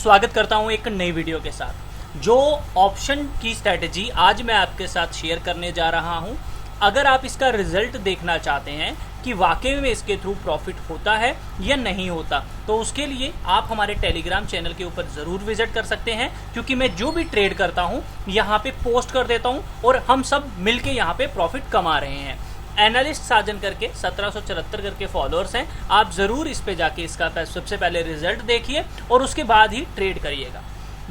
स्वागत करता हूं एक नई वीडियो के साथ। जो ऑप्शन की स्ट्रैटेजी आज मैं आपके साथ शेयर करने जा रहा हूं, अगर आप इसका रिजल्ट देखना चाहते हैं कि वाकई में इसके थ्रू प्रॉफिट होता है या नहीं होता, तो उसके लिए आप हमारे टेलीग्राम चैनल के ऊपर ज़रूर विजिट कर सकते हैं, क्योंकि मैं जो भी ट्रेड करता हूं यहाँ पे पोस्ट कर देता हूं और हम सब मिलके यहाँ पे प्रॉफिट कमा रहे हैं। एनालिस्ट साजन करके 1774 करके फॉलोअर्स हैं। आप ज़रूर इस पे जाके इसका सबसे पहले रिजल्ट देखिए और उसके बाद ही ट्रेड करिएगा।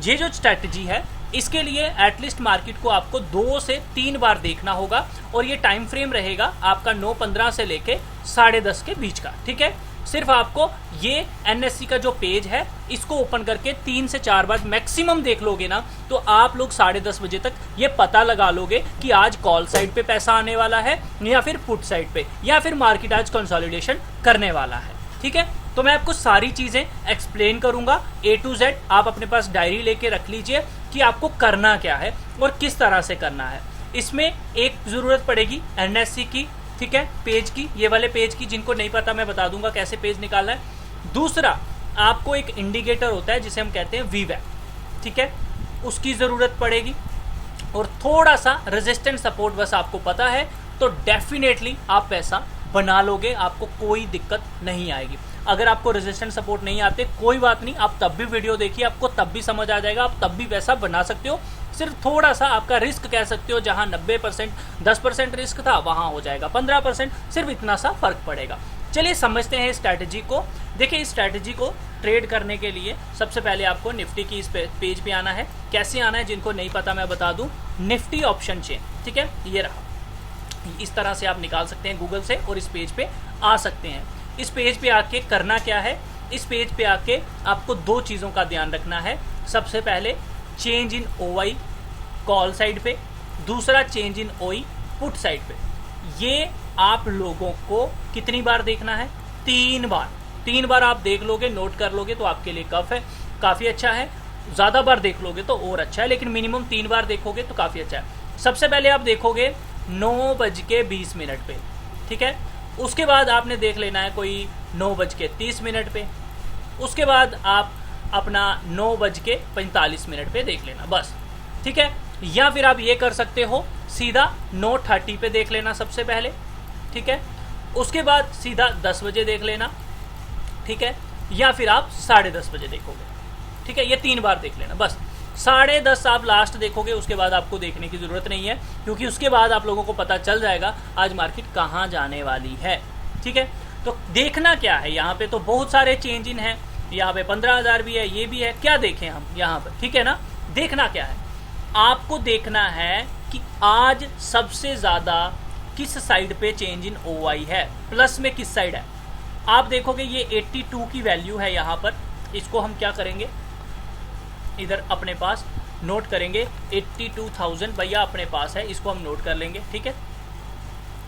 ये जो स्ट्रैटेजी है इसके लिए एटलीस्ट मार्केट को आपको 2 से 3 बार देखना होगा और ये टाइम फ्रेम रहेगा आपका 9:15 से लेके 10:30 के बीच का। ठीक है, सिर्फ आपको ये एनएससी का जो पेज है इसको ओपन करके 3 से 4 बार मैक्सिमम देख लोगे ना, तो आप लोग 10:30 बजे तक ये पता लगा लोगे कि आज कॉल साइड पे पैसा आने वाला है या फिर पुट साइड पे, या फिर मार्केट आज कंसोलिडेशन करने वाला है। ठीक है, तो मैं आपको सारी चीज़ें एक्सप्लेन करूंगा A to Z। आप अपने पास डायरी लेके रख लीजिए कि आपको करना क्या है और किस तरह से करना है। इसमें एक ज़रूरत पड़ेगी एनएससी की, ठीक है, पेज की, ये वाले पेज की। जिनको नहीं पता मैं बता दूंगा कैसे पेज निकालना है। दूसरा, आपको एक इंडिकेटर होता है जिसे हम कहते हैं VWAP, ठीक है, उसकी ज़रूरत पड़ेगी। और थोड़ा सा रेजिस्टेंट सपोर्ट बस आपको पता है तो डेफिनेटली आप पैसा बना लोगे, आपको कोई दिक्कत नहीं आएगी। अगर आपको रेजिस्टेंट सपोर्ट नहीं आते कोई बात नहीं, आप तब भी वीडियो देखिए, आपको तब भी समझ आ जाएगा, आप तब भी पैसा बना सकते हो। सिर्फ थोड़ा सा आपका रिस्क कह सकते हो, जहां 90% 10% रिस्क था वहां हो जाएगा 15%, सिर्फ इतना सा फर्क पड़ेगा। चलिए समझते हैं स्ट्रैटेजी को। देखिए, इस स्ट्रैटेजी को ट्रेड करने के लिए सबसे पहले आपको निफ्टी की इस पेज पे आना है। कैसे आना है, जिनको नहीं पता मैं बता दूं, निफ्टी ऑप्शन चेन, ठीक है, ये रहा। इस तरह से आप निकाल सकते हैं गूगल से और इस पेज पे आ सकते हैं। इस पेज पे आके करना क्या है, इस पेज पे आके आपको 2 चीज़ों का ध्यान रखना है। सबसे पहले change in OI call side पे, दूसरा change in OI put side पे। ये आप लोगों को कितनी बार देखना है? 3 बार। 3 बार आप देख लोगे, नोट कर लोगे तो आपके लिए काफ़ी अच्छा है। ज़्यादा बार देख लोगे तो और अच्छा है, लेकिन मिनिमम 3 बार देखोगे तो काफ़ी अच्छा है। सबसे पहले आप देखोगे 9:20 पे, ठीक है। उसके बाद आपने देख लेना है कोई 9:30 पे। उसके बाद आप अपना 9:45 पे देख लेना, बस, ठीक है। या फिर आप ये कर सकते हो, सीधा 9:30 पे देख लेना सबसे पहले, ठीक है। उसके बाद सीधा 10 बजे देख लेना, ठीक है। या फिर आप 10:30 बजे देखोगे, ठीक है। ये 3 बार देख लेना, बस। 10:30 आप लास्ट देखोगे, उसके बाद आपको देखने की ज़रूरत नहीं है, क्योंकि उसके बाद आप लोगों को पता चल जाएगा आज मार्केट कहाँ जाने वाली है, ठीक है। तो देखना क्या है, यहाँ पे तो बहुत सारे चेंज इन हैं, यहाँ पे 15,000 भी है, ये भी है, क्या देखें हम यहाँ पर, ठीक है ना। देखना क्या है, आपको देखना है कि आज सबसे ज़्यादा किस साइड पे चेंज इन OI है, प्लस में किस साइड है। आप देखोगे ये 82 की वैल्यू है यहाँ पर। इसको हम क्या करेंगे, इधर अपने पास नोट करेंगे, 82,000 भैया अपने पास है, इसको हम नोट कर लेंगे, ठीक है।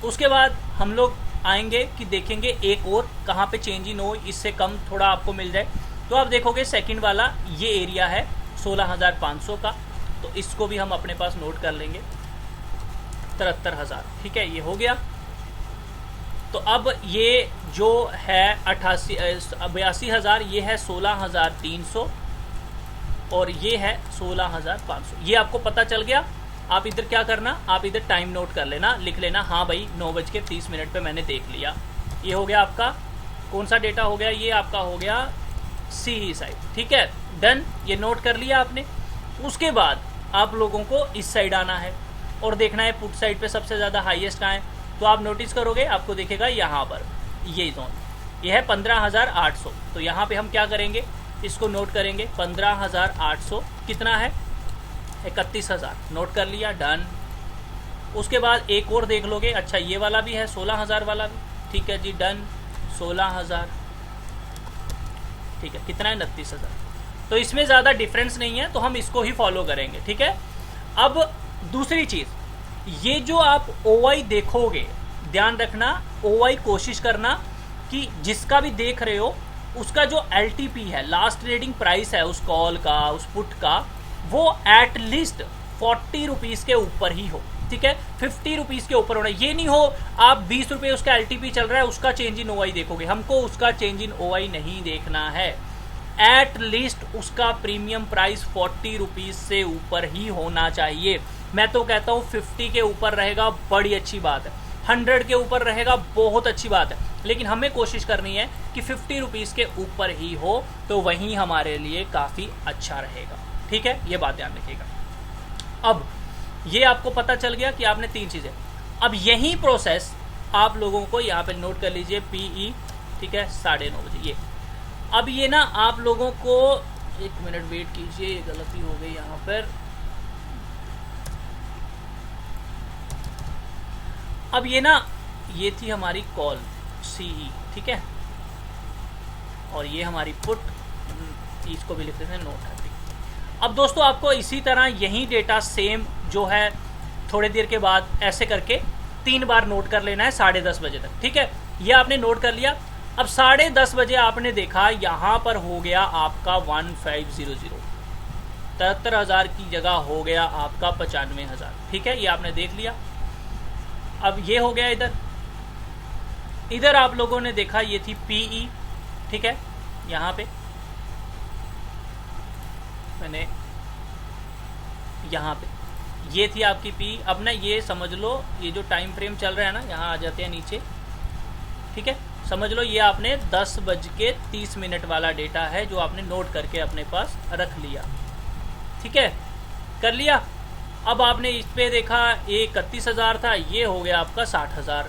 उसके बाद हम लोग आएंगे कि देखेंगे एक और कहाँ पे चेंज इन हो, इससे कम थोड़ा आपको मिल जाए। तो आप देखोगे सेकंड वाला ये एरिया है 16,500 का, तो इसको भी हम अपने पास नोट कर लेंगे, 73,000, ठीक है, ये हो गया। तो अब ये जो है 82,000, ये है 16,300 और ये है 16,500। ये आपको पता चल गया। आप इधर क्या करना, आप इधर टाइम नोट कर लेना, लिख लेना, हाँ भाई 9:30 पे मैंने देख लिया। ये हो गया आपका कौन सा डेटा हो गया, ये आपका हो गया CE साइड, ठीक है, डन। ये नोट कर लिया आपने। उसके बाद आप लोगों को इस साइड आना है और देखना है पुट साइड पे सबसे ज़्यादा हाईएस्ट कहाँ है। तो आप नोटिस करोगे, आपको दिखेगा यहाँ पर ये जोन, ये है 15,800। तो यहाँ पे हम क्या करेंगे, इसको नोट करेंगे, 15,800 कितना है, 31,000, नोट कर लिया, डन। उसके बाद एक और देख लोगे, अच्छा ये वाला भी है 16,000 वाला भी, ठीक है जी, डन, 16,000, ठीक है, कितना है, 29,000। तो इसमें ज़्यादा डिफरेंस नहीं है, तो हम इसको ही फॉलो करेंगे, ठीक है। अब दूसरी चीज़, ये जो आप OI देखोगे, ध्यान रखना, OI कोशिश करना कि जिसका भी देख रहे हो उसका जो LTP है, लास्ट ट्रेडिंग प्राइस है उस कॉल का, उस पुट का, वो एटलीस्ट 40 रुपीज़ के ऊपर ही हो, ठीक है। 50 रुपीज़ के ऊपर होना, ये नहीं हो आप 20 रुपये उसका LTP चल रहा है उसका चेंज इन OI देखोगे। हमको उसका चेंज इन OI नहीं देखना है, एट लीस्ट उसका प्रीमियम प्राइस 40 रुपीज़ से ऊपर ही होना चाहिए। मैं तो कहता हूँ 50 के ऊपर रहेगा बड़ी अच्छी बात है, 100 के ऊपर रहेगा बहुत अच्छी बात है, लेकिन हमें कोशिश करनी है कि 50 रुपीज़ के ऊपर ही हो, तो वहीं हमारे लिए काफ़ी अच्छा रहेगा। ठीक है, ये बात ध्यान रखिएगा। अब ये आपको पता चल गया कि आपने 3 चीज़ें। अब यही प्रोसेस आप लोगों को यहाँ पे नोट कर लीजिए, PE, ठीक है, 9:30 बजे ये। अब ये ना आप लोगों को, 1 मिनट वेट कीजिए, गलती हो गई यहाँ पर। अब ये ना, ये थी हमारी कॉल CE, ठीक है, और ये हमारी पुट, इसको भी लिख देते हैं नोट। अब दोस्तों आपको इसी तरह यही डेटा सेम जो है थोड़ी देर के बाद ऐसे करके 3 बार नोट कर लेना है 10:30 बजे तक। ठीक है, ये आपने नोट कर लिया। अब 10:30 बजे आपने देखा यहाँ पर हो गया आपका 1500, 73,000 की जगह हो गया आपका 95,000। ठीक है, ये आपने देख लिया। अब ये हो गया इधर आप लोगों ने देखा ये थी PE, ठीक है, यहाँ पे मैंने, यहाँ पे ये थी आपकी PE। अब ना ये समझ लो, ये जो टाइम फ्रेम चल रहा है ना, यहाँ आ जाते हैं नीचे, ठीक है, समझ लो ये आपने 10:30 वाला डेटा है जो आपने नोट करके अपने पास रख लिया। ठीक है, कर लिया। अब आपने इस पे देखा, ये 31,000 था, ये हो गया आपका 60,000,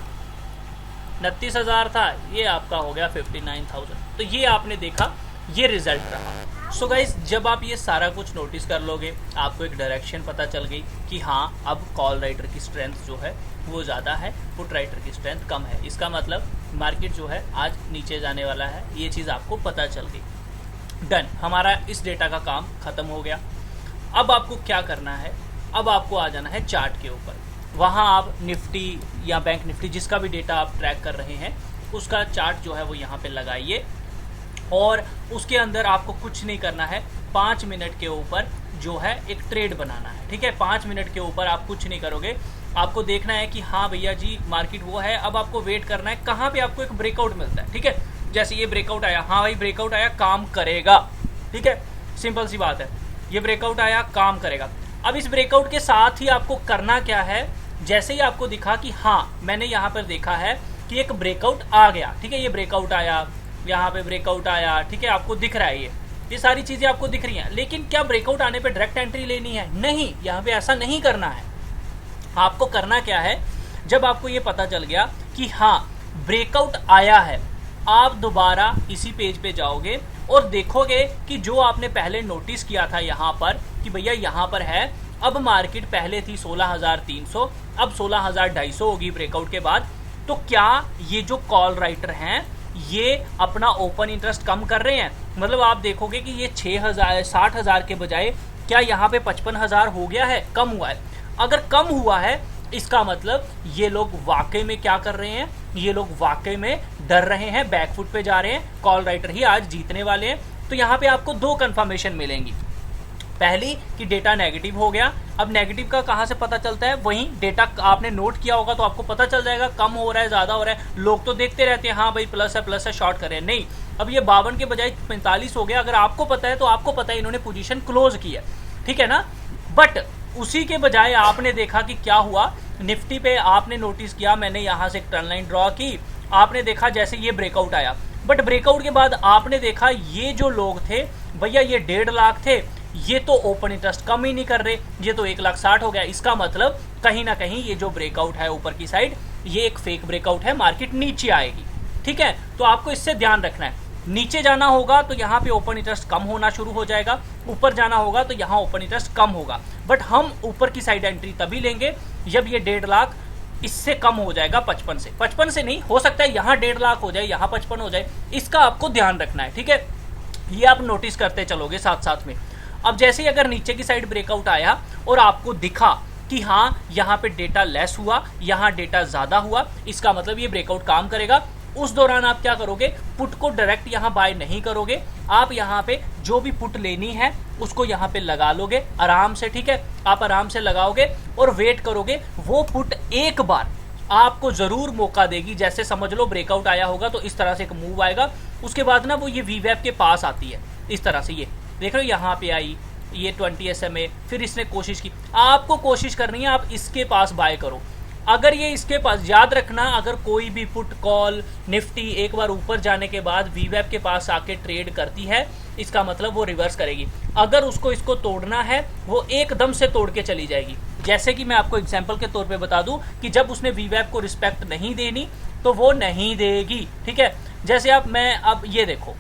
29,000 था, ये आपका हो गया 59,000। तो ये आपने देखा, ये रिजल्ट रहा। सो गाइस, जब आप ये सारा कुछ नोटिस कर लोगे, आपको एक डायरेक्शन पता चल गई कि हाँ, अब कॉल राइटर की स्ट्रेंथ जो है वो ज़्यादा है, पुट राइटर की स्ट्रेंथ कम है, इसका मतलब मार्केट जो है आज नीचे जाने वाला है, ये चीज़ आपको पता चल गई। डन, हमारा इस डेटा का काम ख़त्म हो गया। अब आपको क्या करना है, अब आपको आ जाना है चार्ट के ऊपर। वहाँ आप निफ्टी या बैंक निफ्टी, जिसका भी डेटा आप ट्रैक कर रहे हैं, उसका चार्ट जो है वो यहाँ पे लगाइए, और उसके अंदर आपको कुछ नहीं करना है। 5 मिनट के ऊपर जो है एक ट्रेड बनाना है। ठीक है, 5 मिनट के ऊपर आप कुछ नहीं करोगे, आपको देखना है कि हाँ भैया जी मार्केट वो है। अब आपको वेट करना है कहाँ पे आपको एक ब्रेकआउट मिलता है। ठीक है, जैसे ये ब्रेकआउट आया, हाँ भाई ब्रेकआउट आया, काम करेगा। ठीक है, सिंपल सी बात है, ये ब्रेकआउट आया, काम करेगा। अब इस ब्रेकआउट के साथ ही आपको करना क्या है, जैसे ही आपको दिखा कि हाँ मैंने यहाँ पर देखा है कि एक ब्रेकआउट आ गया, ठीक है, ये ब्रेकआउट आया, यहाँ पे ब्रेकआउट आया, ठीक है, आपको दिख रहा है, ये सारी चीजें आपको दिख रही हैं, लेकिन क्या ब्रेकआउट आने पे डायरेक्ट एंट्री लेनी है? नहीं, यहाँ पे ऐसा नहीं करना है। आपको करना क्या है, जब आपको ये पता चल गया कि हाँ ब्रेकआउट आया है, आप दोबारा इसी पेज पे जाओगे और देखोगे कि जो आपने पहले नोटिस किया था यहाँ पर कि भैया यहाँ पर है, अब मार्केट पहले थी 16,300, अब 16,250 होगी ब्रेकआउट के बाद। तो क्या ये जो कॉल राइटर हैं ये अपना ओपन इंटरेस्ट कम कर रहे हैं? मतलब आप देखोगे कि ये 60,000 के बजाय क्या यहाँ पे 55,000 हो गया है, कम हुआ है। अगर कम हुआ है, इसका मतलब ये लोग वाकई में क्या कर रहे हैं, ये लोग वाकई में डर रहे हैं, बैकफुट पे जा रहे हैं, कॉल राइटर ही आज जीतने वाले हैं। तो यहाँ पे आपको 2 कंफर्मेशन मिलेंगी। पहली कि डेटा नेगेटिव हो गया। अब नेगेटिव का कहाँ से पता चलता है, वहीं डेटा आपने नोट किया होगा तो आपको पता चल जाएगा कम हो रहा है, ज़्यादा हो रहा है। लोग तो देखते रहते हैं हाँ भाई प्लस है शॉर्ट कर रहे हैं, नहीं, अब ये 52 के बजाय 45 हो गया। अगर आपको पता है तो आपको पता है इन्होंने पोजीशन क्लोज की है, ठीक है ना। बट उसी के बजाय आपने देखा कि क्या हुआ, निफ्टी पे आपने नोटिस किया, मैंने यहाँ से एक टर्न लाइन ड्रॉ की, आपने देखा जैसे ये ब्रेकआउट आया, बट ब्रेकआउट के बाद आपने देखा ये जो लोग थे भैया ये 1.5 लाख थे, ये तो ओपन इंटरेस्ट कम ही नहीं कर रहे, ये तो 1,60,000 हो गया। इसका मतलब कहीं ना कहीं ये जो ब्रेकआउट है ऊपर की साइड, ये एक फेक ब्रेकआउट है, मार्केट नीचे आएगी। ठीक है, तो आपको इससे ध्यान रखना है। नीचे जाना होगा तो यहाँ पे ओपन इंटरेस्ट कम होना शुरू हो जाएगा, ऊपर जाना होगा तो यहाँ ओपन इंटरेस्ट कम होगा। बट हम ऊपर की साइड एंट्री तभी लेंगे जब ये 1.5 लाख इससे कम हो जाएगा, 55 से नहीं हो सकता है यहाँ 1.5 लाख हो जाए, यहाँ 55 हो जाए, इसका आपको ध्यान रखना है। ठीक है, ये आप नोटिस करते चलोगे साथ साथ में। अब जैसे ही अगर नीचे की साइड ब्रेकआउट आया और आपको दिखा कि हाँ यहाँ पे डेटा लेस हुआ, यहाँ डेटा ज़्यादा हुआ, इसका मतलब ये ब्रेकआउट काम करेगा, उस दौरान आप क्या करोगे, पुट को डायरेक्ट यहाँ बाय नहीं करोगे, आप यहाँ पे जो भी पुट लेनी है उसको यहाँ पे लगा लोगे आराम से। ठीक है, आप आराम से लगाओगे और वेट करोगे, वो पुट एक बार आपको ज़रूर मौका देगी। जैसे समझ लो ब्रेकआउट आया होगा तो इस तरह से एक मूव आएगा, उसके बाद ना वो ये वीवैप के पास आती है, इस तरह से ये देख रहे हो, यहाँ पे आई ये 20 SMA, फिर इसने कोशिश की। आपको कोशिश करनी है आप इसके पास बाय करो। अगर ये इसके पास, याद रखना, अगर कोई भी पुट कॉल निफ्टी एक बार ऊपर जाने के बाद वीवैप के पास आके ट्रेड करती है, इसका मतलब वो रिवर्स करेगी। अगर उसको इसको तोड़ना है वो एकदम से तोड़ के चली जाएगी। जैसे कि मैं आपको एग्जांपल के तौर पे बता दूं कि जब उसने वीवैप को रिस्पेक्ट नहीं देनी तो वो नहीं देगी, ठीक है। जैसे अब ये देखो,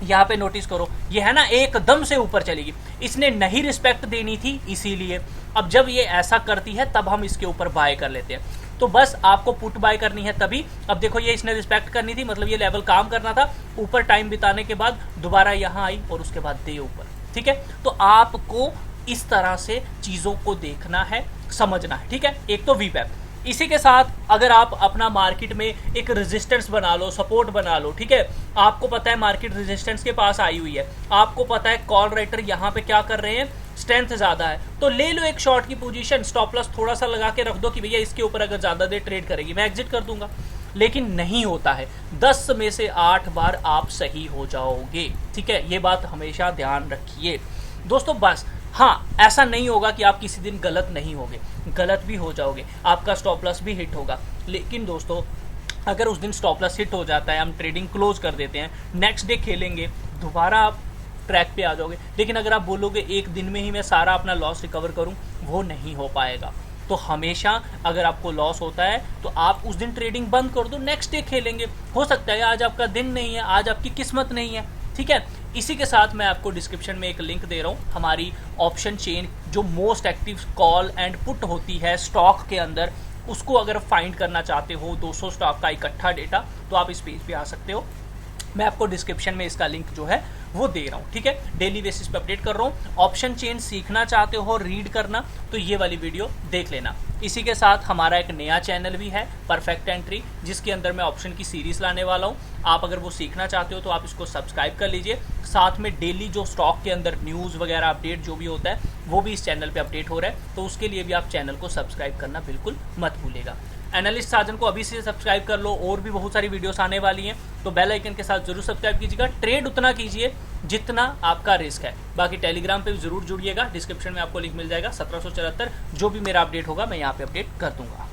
यहाँ पे नोटिस करो, ये है ना एकदम से ऊपर चलेगी, इसने नहीं रिस्पेक्ट देनी थी इसीलिए। अब जब ये ऐसा करती है तब हम इसके ऊपर बाय कर लेते हैं। तो बस आपको पुट बाय करनी है तभी। अब देखो ये इसने रिस्पेक्ट करनी थी, मतलब ये लेवल काम करना था, ऊपर टाइम बिताने के बाद दोबारा यहाँ आई और उसके बाद दे ऊपर, ठीक है। तो आपको इस तरह से चीज़ों को देखना है, समझना है, ठीक है। एक तो वीवैप, इसी के साथ अगर आप अपना मार्केट में एक रेजिस्टेंस बना लो, सपोर्ट बना लो, ठीक है। आपको पता है मार्केट रेजिस्टेंस के पास आई हुई है, आपको पता है कॉल राइटर यहाँ पे क्या कर रहे हैं, स्ट्रेंथ ज्यादा है, तो ले लो एक शॉर्ट की पोजीशन, स्टॉप लॉस थोड़ा सा लगा के रख दो कि भैया इसके ऊपर अगर ज्यादा देर ट्रेड करेगी मैं एग्जिट कर दूंगा। लेकिन नहीं होता है, 10 में से 8 बार आप सही हो जाओगे, ठीक है। ये बात हमेशा ध्यान रखिए दोस्तों। बस हाँ, ऐसा नहीं होगा कि आप किसी दिन गलत नहीं होगे, गलत भी हो जाओगे, आपका स्टॉप लॉस भी हिट होगा। लेकिन दोस्तों अगर उस दिन स्टॉप लॉस हिट हो जाता है, हम ट्रेडिंग क्लोज कर देते हैं, नेक्स्ट डे खेलेंगे, दोबारा आप ट्रैक पे आ जाओगे। लेकिन अगर आप बोलोगे एक दिन में ही मैं सारा अपना लॉस रिकवर करूं, वो नहीं हो पाएगा। तो हमेशा अगर आपको लॉस होता है तो आप उस दिन ट्रेडिंग बंद कर दो, नेक्स्ट डे खेलेंगे। हो सकता है आज आपका दिन नहीं है, आज आपकी किस्मत नहीं है, ठीक है। इसी के साथ मैं आपको डिस्क्रिप्शन में एक लिंक दे रहा हूँ, हमारी ऑप्शन चेन जो most active call and put होती है स्टॉक के अंदर, उसको अगर फाइंड करना चाहते हो 200 स्टॉक का इकट्ठा डेटा, तो आप इस पेज पे आ सकते हो। मैं आपको डिस्क्रिप्शन में इसका लिंक जो है वो दे रहा हूँ, ठीक है। डेली बेसिस पे अपडेट कर रहा हूँ। ऑप्शन चेन सीखना चाहते हो, रीड करना, तो ये वाली वीडियो देख लेना। इसी के साथ हमारा एक नया चैनल भी है, परफेक्ट एंट्री, जिसके अंदर मैं ऑप्शन की सीरीज लाने वाला हूँ। आप अगर वो सीखना चाहते हो तो आप इसको सब्सक्राइब कर लीजिए। साथ में डेली जो स्टॉक के अंदर न्यूज़ वगैरह अपडेट जो भी होता है वो भी इस चैनल पे अपडेट हो रहा है, तो उसके लिए भी आप चैनल को सब्सक्राइब करना बिल्कुल मत भूलिएगा। एनालिस्ट साजन को अभी से सब्सक्राइब कर लो, और भी बहुत सारी वीडियोस आने वाली हैं, तो बेल आइकन के साथ जरूर सब्सक्राइब कीजिएगा। ट्रेड उतना कीजिए जितना आपका रिस्क है। बाकी टेलीग्राम पे भी जरूर जुड़िएगा, डिस्क्रिप्शन में आपको लिंक मिल जाएगा। 1774 जो भी मेरा अपडेट होगा मैं यहाँ पे अपडेट कर दूंगा।